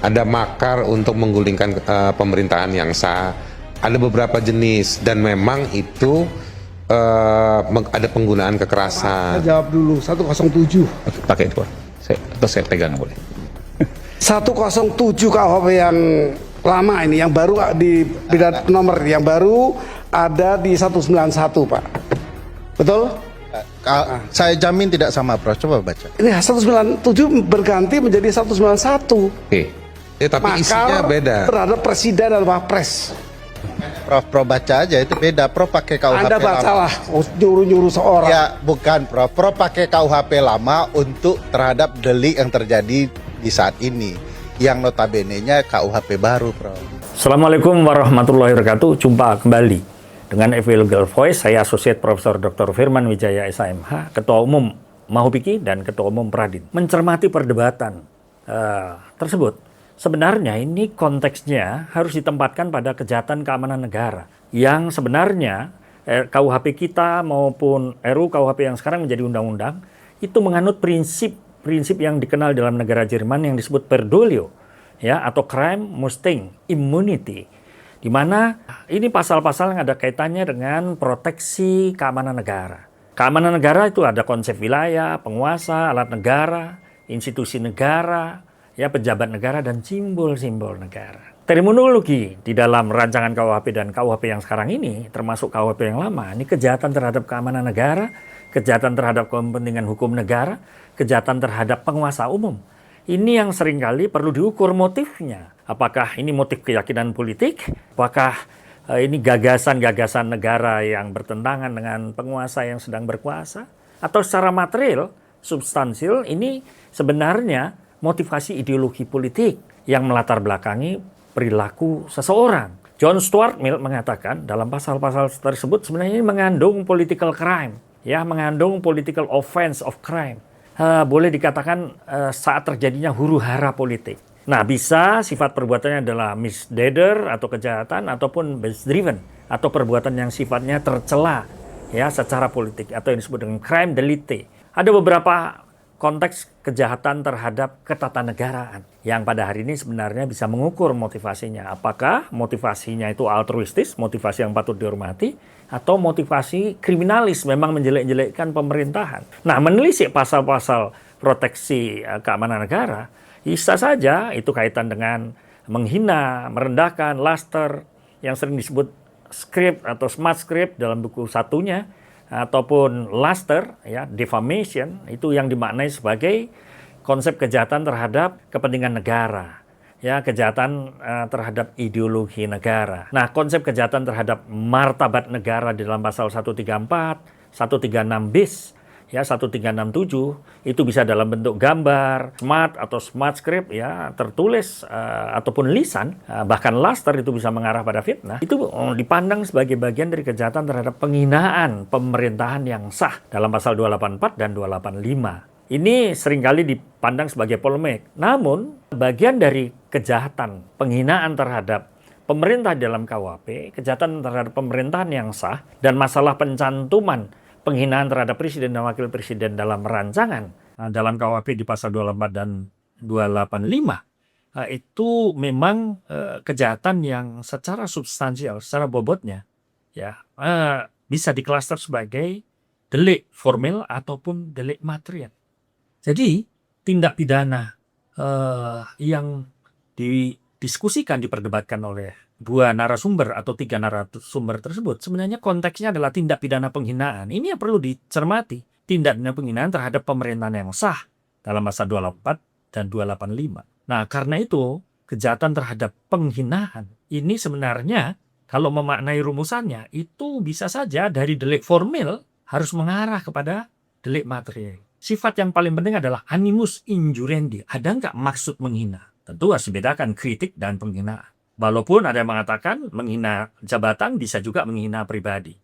ada makar untuk menggulingkan pemerintahan yang sah. Ada beberapa jenis dan memang itu ada penggunaan kekerasan. Saya jawab dulu 107. Oke, pakai itu, Pak. Atau saya pegang boleh. 107 KUHP yang lama ini, yang baru di beda nomor, yang baru ada di 191, Pak. Betul? Saya jamin tidak sama, Prof. Coba baca. Ini 197 berganti menjadi 191. Oke. Tapi isinya Makar beda. terhadap presiden dan wapres. Prof baca aja, itu beda. Prof pakai KUHP Anda lama. bacalah, nyuruh-nyuruh seorang. Ya, bukan, Prof. Prof pakai KUHP lama untuk terhadap delik yang terjadi di saat ini. Yang notabene-nya KUHP baru, Prof. Assalamualaikum warahmatullahi wabarakatuh. Jumpa kembali dengan FW Legal Voice. Saya Asosiat Profesor Dr. Firman Wijaya SHMH, Ketua Umum Mahupiki dan Ketua Umum Pradin. Mencermati perdebatan tersebut, sebenarnya ini konteksnya harus ditempatkan pada kejahatan keamanan negara. Yang sebenarnya KUHP kita maupun RUU KUHP yang sekarang menjadi undang-undang itu menganut prinsip yang dikenal dalam negara Jerman yang disebut per dolio, ya, atau crime musting immunity, di mana ini pasal-pasal yang ada kaitannya dengan proteksi keamanan negara. Keamanan negara itu ada konsep wilayah, penguasa, alat negara, institusi negara, ya, pejabat negara, dan simbol-simbol negara. Terminologi di dalam rancangan KUHP dan KUHP yang sekarang ini, termasuk KUHP yang lama, ini kejahatan terhadap keamanan negara, kejahatan terhadap kepentingan hukum negara, kejahatan terhadap penguasa umum. Ini yang seringkali perlu diukur motifnya. Apakah ini motif keyakinan politik? Apakah ini gagasan-gagasan negara yang bertentangan dengan penguasa yang sedang berkuasa? Atau secara material, substansial, ini sebenarnya motivasi ideologi politik yang melatar belakangi perilaku seseorang. John Stuart Mill mengatakan dalam pasal-pasal tersebut sebenarnya ini mengandung political crime, ya, mengandung political offense of crime. Boleh dikatakan saat terjadinya huru-hara politik. Nah, bisa sifat perbuatannya adalah misdeeder atau kejahatan, ataupun base-driven atau perbuatan yang sifatnya tercela, ya, secara politik, atau yang disebut dengan crime delite. Ada beberapa konteks kejahatan terhadap ketatanegaraan yang pada hari ini sebenarnya bisa mengukur motivasinya. Apakah motivasinya itu altruistis, motivasi yang patut dihormati, atau motivasi kriminalis, memang menjelek-jelekkan pemerintahan. Nah, menelisik pasal-pasal proteksi keamanan negara, bisa saja itu kaitan dengan menghina, merendahkan, laster, yang sering disebut script atau smart script dalam buku satunya, ataupun laster, ya, defamation, itu yang dimaknai sebagai konsep kejahatan terhadap kepentingan negara, ya, kejahatan terhadap ideologi negara. Nah, konsep kejahatan terhadap martabat negara di dalam pasal 134, 136 bis, ya, 1367, itu bisa dalam bentuk gambar, smart atau smart script, ya, tertulis ataupun lisan, bahkan laster itu bisa mengarah pada fitnah. Itu dipandang sebagai bagian dari kejahatan terhadap penghinaan pemerintahan yang sah dalam pasal 284 dan 285. Ini seringkali dipandang sebagai polemik. Namun, bagian dari kejahatan penghinaan terhadap pemerintah dalam KUHP, kejahatan terhadap pemerintahan yang sah, dan masalah pencantuman penghinaan terhadap presiden dan wakil presiden dalam rancangan dalam KUHP di pasal 24 dan 285, itu memang kejahatan yang secara substansial, secara bobotnya, ya, bisa diklaster sebagai delik formil ataupun delik material. Jadi, tindak pidana yang didiskusikan, diperdebatkan oleh dua narasumber atau tiga narasumber tersebut, sebenarnya konteksnya adalah tindak pidana penghinaan. Ini yang perlu dicermati. Tindak pidana penghinaan terhadap pemerintahan yang sah dalam pasal 24 dan 285. Nah, karena itu, kejahatan terhadap penghinaan ini sebenarnya, kalau memaknai rumusannya, itu bisa saja dari delik formil harus mengarah kepada delik material. Sifat yang paling penting adalah animus injurendi. Ada nggak maksud menghina? Tentu harus dibedakan kritik dan penghinaan. Walaupun ada yang mengatakan menghina jabatan bisa juga menghina pribadi.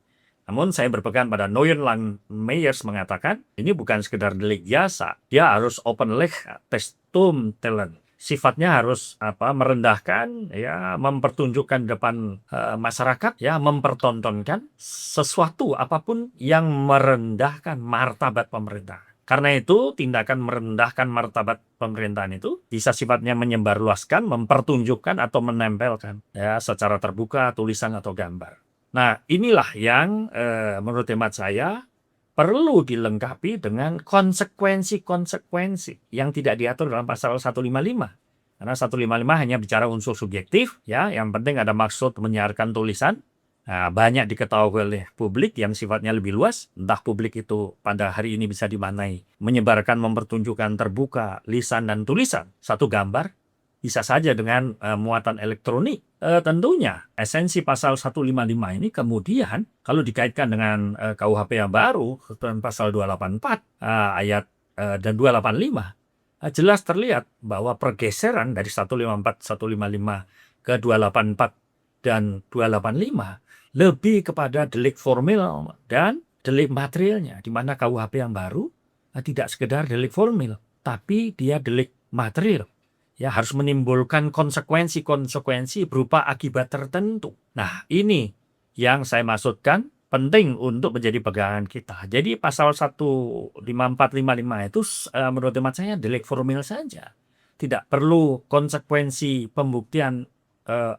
Namun saya berpegang pada Neuenlang Meyers mengatakan ini bukan sekedar delik biasa. Dia harus open leg testum talent. Sifatnya harus merendahkan, ya, mempertunjukkan depan masyarakat, ya, mempertontonkan sesuatu apapun yang merendahkan martabat pemerintah. Karena itu, tindakan merendahkan martabat pemerintahan itu bisa sifatnya menyebarluaskan, mempertunjukkan, atau menempelkan ya secara terbuka tulisan atau gambar. Nah, inilah yang menurut hemat saya perlu dilengkapi dengan konsekuensi-konsekuensi yang tidak diatur dalam pasal 155. Karena 155 hanya bicara unsur subjektif, ya, yang penting ada maksud menyiarkan tulisan. Nah, banyak diketahui oleh publik yang sifatnya lebih luas, entah publik itu pada hari ini bisa dimaknai menyebarkan, mempertunjukkan terbuka, lisan dan tulisan, satu gambar, bisa saja dengan muatan elektronik. Tentunya esensi pasal 155 ini kemudian kalau dikaitkan dengan KUHP yang baru, pasal 284 ayat dan 285, jelas terlihat bahwa pergeseran dari 154, 155 ke 284 dan 285 lebih kepada delik formil dan delik materialnya, di mana KUHP yang baru tidak sekedar delik formil, tapi dia delik material. Ya, harus menimbulkan konsekuensi-konsekuensi berupa akibat tertentu. Nah, ini yang saya maksudkan penting untuk menjadi pegangan kita. Jadi pasal 15455 itu menurut hemat saya delik formil saja. Tidak perlu konsekuensi pembuktian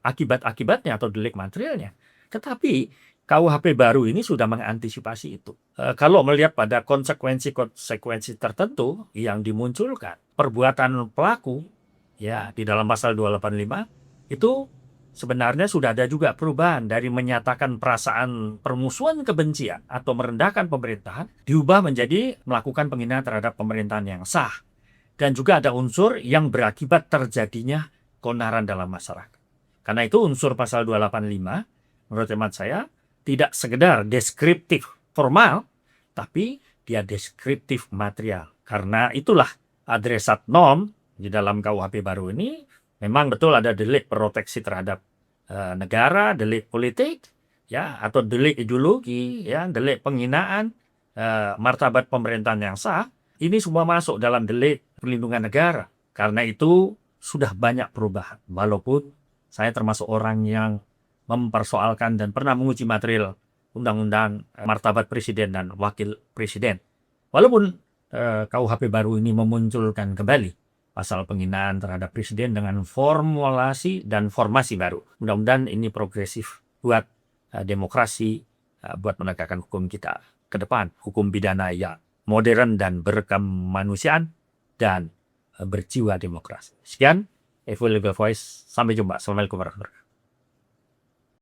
akibat-akibatnya atau delik materialnya. Tetapi KUHP baru ini sudah mengantisipasi itu. Kalau melihat pada konsekuensi-konsekuensi tertentu yang dimunculkan, perbuatan pelaku ya di dalam pasal 285 itu sebenarnya sudah ada juga perubahan dari menyatakan perasaan permusuhan kebencian atau merendahkan pemerintahan diubah menjadi melakukan penghinaan terhadap pemerintahan yang sah. Dan juga ada unsur yang berakibat terjadinya keonaran dalam masyarakat. Karena itu unsur pasal 285 menurut hemat saya tidak sekedar deskriptif formal, tapi dia deskriptif material. Karena itulah adresat norm di dalam KUHP baru ini memang betul ada delik proteksi terhadap negara, delik politik, ya, atau delik ideologi, ya, delik penghinaan martabat pemerintahan yang sah. Ini semua masuk dalam delik perlindungan negara. Karena itu sudah banyak perubahan. Walaupun saya termasuk orang yang mempersoalkan dan pernah menguji material undang-undang martabat presiden dan wakil presiden. Walaupun KUHP baru ini memunculkan kembali pasal penghinaan terhadap presiden dengan formulasi dan formasi baru. Mudah-mudahan ini progresif buat demokrasi, buat penegakan hukum kita ke depan. Hukum pidana yang modern dan berkemanusiaan dan berjiwa demokrasi. Sekian, Evil Legal Voice. Sampai jumpa. Assalamualaikum warahmatullahi wabarakatuh.